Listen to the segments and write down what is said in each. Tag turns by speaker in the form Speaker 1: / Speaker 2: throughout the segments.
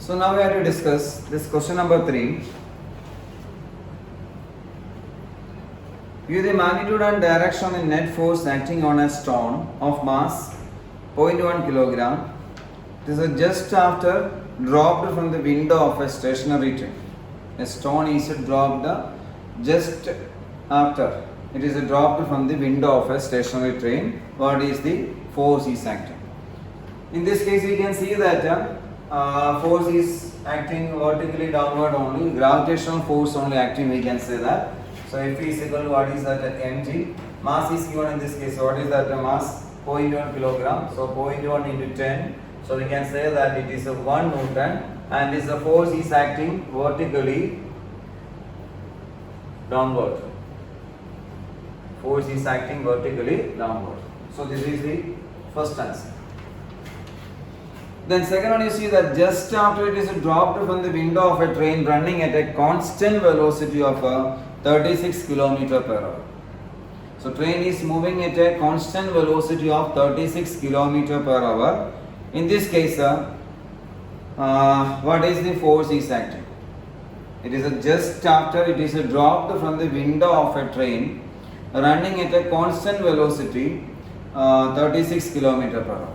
Speaker 1: So now we have to discuss this question number 3. View the magnitude and direction of the net force acting on a stone of mass 0.1 kilogram. It is just after dropped from the window of a stationary train. A stone is dropped just after. It is dropped from the window of a stationary train. What is the force is acting? In this case, we can see that force is acting vertically downward only. Gravitational force only acting. We can say that. So F is equal to what is that mg. Mass is given in this case. What is that mass? 0.1 kilogram. So 0.1 into 10. So we can say that it is a 1 Newton, and this the force is acting vertically downward. Force is acting vertically downward. So this is the first answer. Then second one, you see that just after it is dropped from the window of a train running at a constant velocity of 36 km per hour. So train is moving at a constant velocity of 36 km per hour. In this case, what is the force is acting? It is just after it is dropped from the window of a train running at a constant velocity 36 km per hour.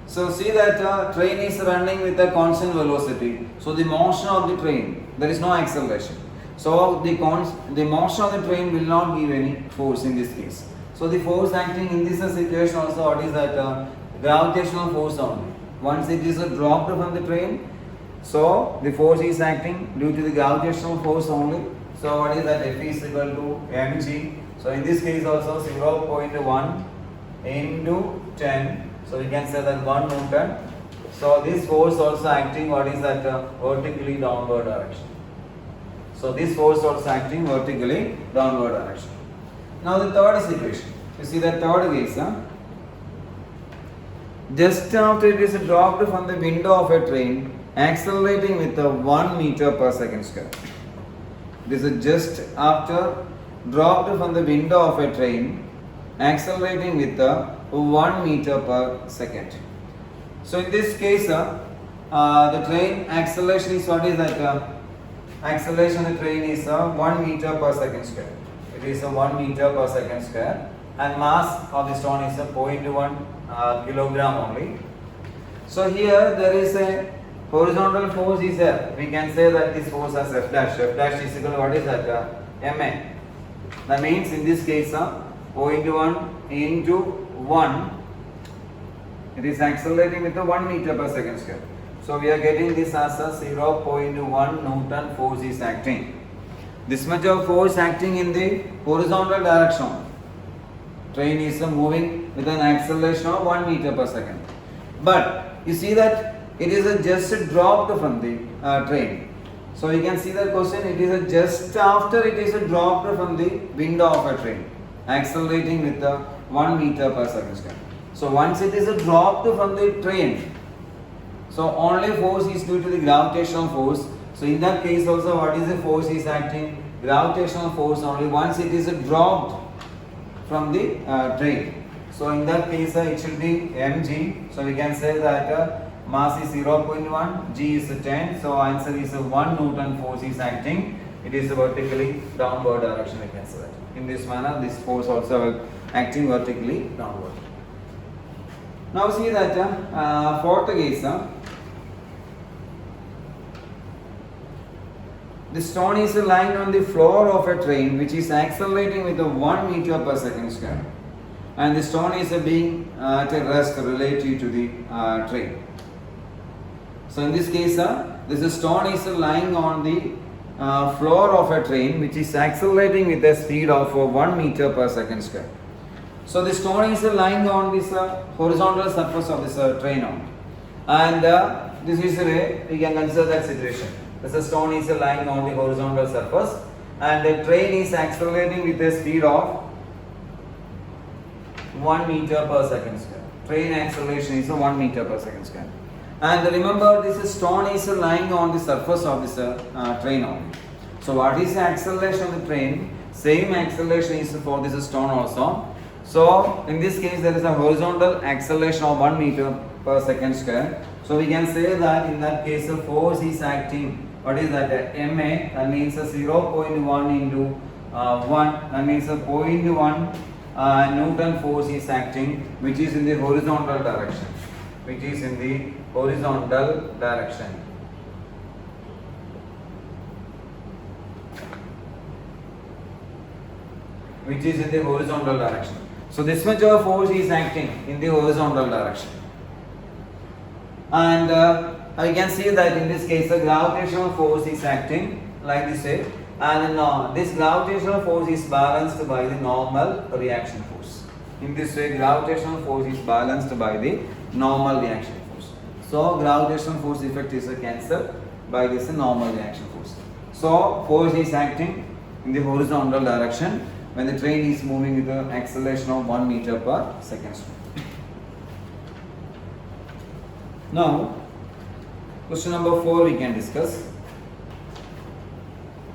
Speaker 1: So see that train is running with a constant velocity. So the motion of the train, there is no acceleration. So the motion of the train will not give any force in this case. So the force acting in this situation also, what is that gravitational force only. Once it is dropped from the train, so the force is acting due to the gravitational force only. So what is that? F is equal to mg. So in this case also 0.1 into 10. So we can say that 1 Newton. So this force also acting, what is that vertically downward direction. So this force also acting vertically downward direction. Now the third equation. You see the third case. Just after it is dropped from the window of a train, accelerating with 1 meter per second square. This is just after dropped from the window of a train, accelerating with 1 meter per second. So in this case, the train acceleration is what is that? Acceleration of the train is 1 meter per second square. It is 1 meter per second square, and mass of the stone is 0.1 kilogram only. So here there is a horizontal force is there. We can say that this force as F dash. F dash is equal to what is that? Ma. That means in this case 0.1 into 1. It is accelerating with 1 meter per second square. So we are getting this as a 0.1 Newton force is acting. This much of force acting in the horizontal direction. Train is moving with an acceleration of 1 meter per second. But you see that it is just dropped from the train. So you can see the question, it is just after it is dropped from the window of a train, accelerating with 1 meter per second square. So once it is dropped from the train, so only force is due to the gravitational force. So in that case also, what is the force is acting? Gravitational force only once it is dropped from the train. So in that case it should be mg. So we can say that mass is 0.1, g is 10. So answer is 1 Newton force is acting. It is vertically downward direction, we can say that. In this manner, this force also acting vertically downward. Now see that fourth case. The stone is lying on the floor of a train which is accelerating with 1 meter per second square, and the stone is being at a rest relative to the train. So in this case, this stone is lying on the floor of a train which is accelerating with a speed of 1 meter per second square. So the stone is lying on this horizontal surface of this train only, and this is the way we can consider that situation. The stone is lying on the horizontal surface, and the train is accelerating with a speed of 1 meter per second square. Train acceleration is 1 meter per second square. And remember, this stone is lying on the surface of this train only. So what is the acceleration of the train? Same acceleration is for this stone also. So in this case, there is a horizontal acceleration of 1 meter per second square. So we can say that in that case the force is acting, what is that, MA, that means 0.1 into 1, that means 0.1 Newton force is acting, which is in the horizontal direction, which is in the horizontal direction. Which is in the horizontal direction. So this much of force is acting in the horizontal direction. And I can see that in this case the gravitational force is acting like this way, and this gravitational force is balanced by the normal reaction force. In this way gravitational force is balanced by the normal reaction force. So gravitational force effect is cancelled by this normal reaction force. So force is acting in the horizontal direction when the train is moving with an acceleration of 1 meter per second. Now, question number 4 we can discuss.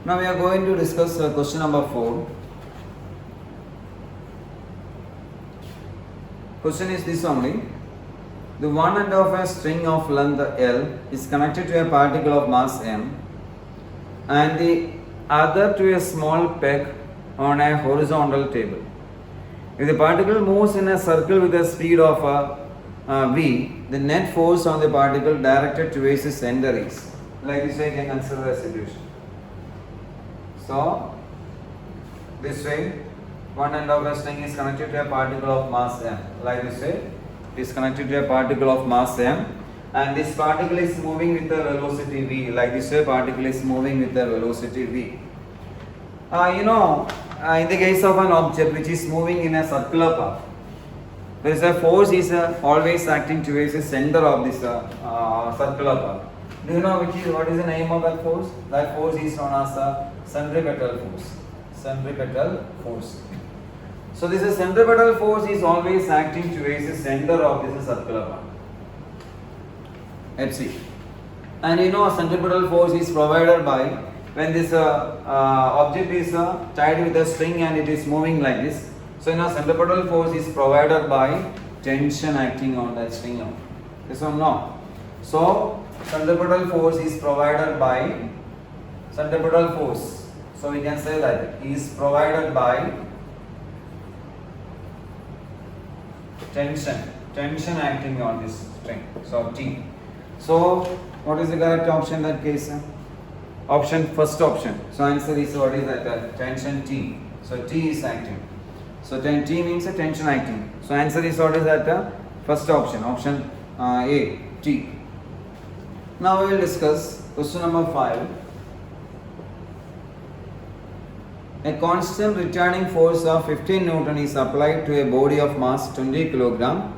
Speaker 1: Now we are going to discuss question number 4. Question is this only. The one end of a string of length L is connected to a particle of mass m and the other to a small peg on a horizontal table. If the particle moves in a circle with a speed of v, the net force on the particle directed towards the center is, like this way you can consider a situation. So this way one end of a string is connected to a particle of mass m, like this way it is connected to a particle of mass m, and this particle is moving with a velocity v, like this way particle is moving with a velocity v. In the case of an object which is moving in a circular path, there is a force is always acting towards the center of this circular path. Do you know what is the name of that force? That force is known as centripetal force. Centripetal force. So this centripetal force is always acting towards the center of this circular path. Let's see. And centripetal force is provided by when this object is tied with a string and it is moving like this. So centripetal force is provided by tension acting on that string. This one no. So centripetal force is provided by centripetal force. So we can say that is provided by tension acting on this string. So T. So what is the correct option in that case? First option. So answer is what is that? Tension T. So T is acting. So T means a tension acting. So answer is what is that? First option. Option A, T. Now we will discuss question number 5. A constant returning force of 15 Newton is applied to a body of mass 20 kg,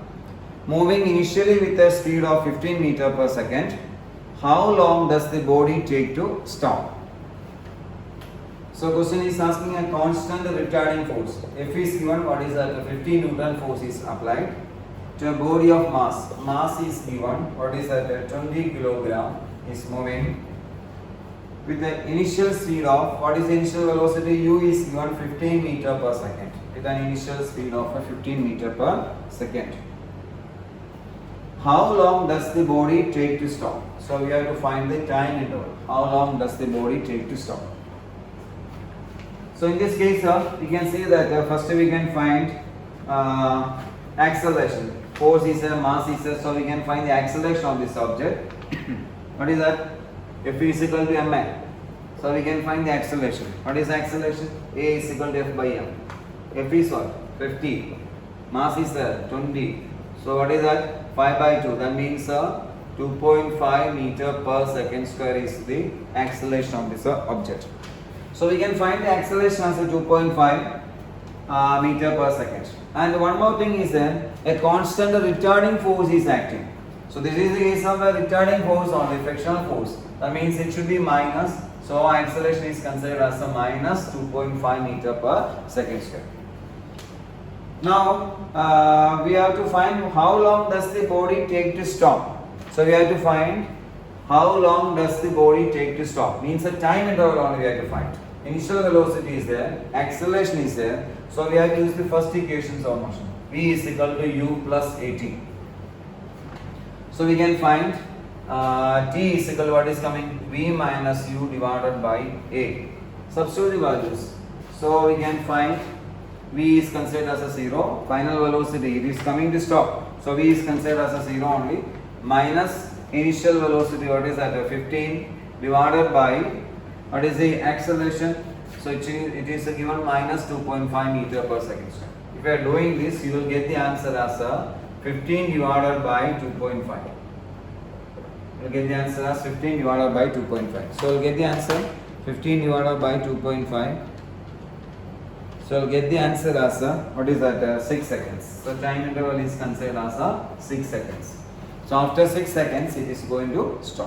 Speaker 1: moving initially with a speed of 15 meter per second. How long does the body take to stop? So question is asking a constant returning force. F is given, what is that? 15 Newton force is applied to a body of mass. Mass is given, what is that? 20 kg is moving with the initial speed of, what is the initial velocity? U is given 15 meter per second with an initial speed of 15 meter per second. How long does the body take to stop? So we have to find the time interval. How long does the body take to stop? So in this case, we can see that first we can find acceleration. Force is a, mass is a, so we can find the acceleration of this object. What is that? F is equal to ma. So we can find the acceleration. What is acceleration? A is equal to F by m. F is what? 50. Mass is 20. So what is that? 5 by 2. That means 2.5 meter per second square is the acceleration of this object. So we can find the acceleration as a 2.5 meter per second. And one more thing is a constant returning force is acting. So this is the case of a returning force or the frictional force. That means it should be minus. So acceleration is considered as a minus 2.5 meter per second square. Now we have to find how long does the body take to stop. So we have to find how long does the body take to stop. Means a time interval only we have to find. Initial velocity is there, acceleration is there. So we have to use the first equations of motion. V is equal to u plus at. So we can find t is equal to what is coming? V minus u divided by a. Substitute the values. So we can find v is considered as a 0. Final velocity, it is coming to stop. So v is considered as a 0 only. Minus initial velocity, what is that? 15 divided by what is the acceleration? So it is given minus 2.5 meter per second square. If you are doing this, you will get the answer as a 15 divided by 2.5. You will get the answer as 15 divided by 2.5. So you will get the answer 15 divided by 2.5. So you will get the answer as a, what is that? 6 seconds. So time interval is considered as a 6 seconds. So after 6 seconds, it is going to stop.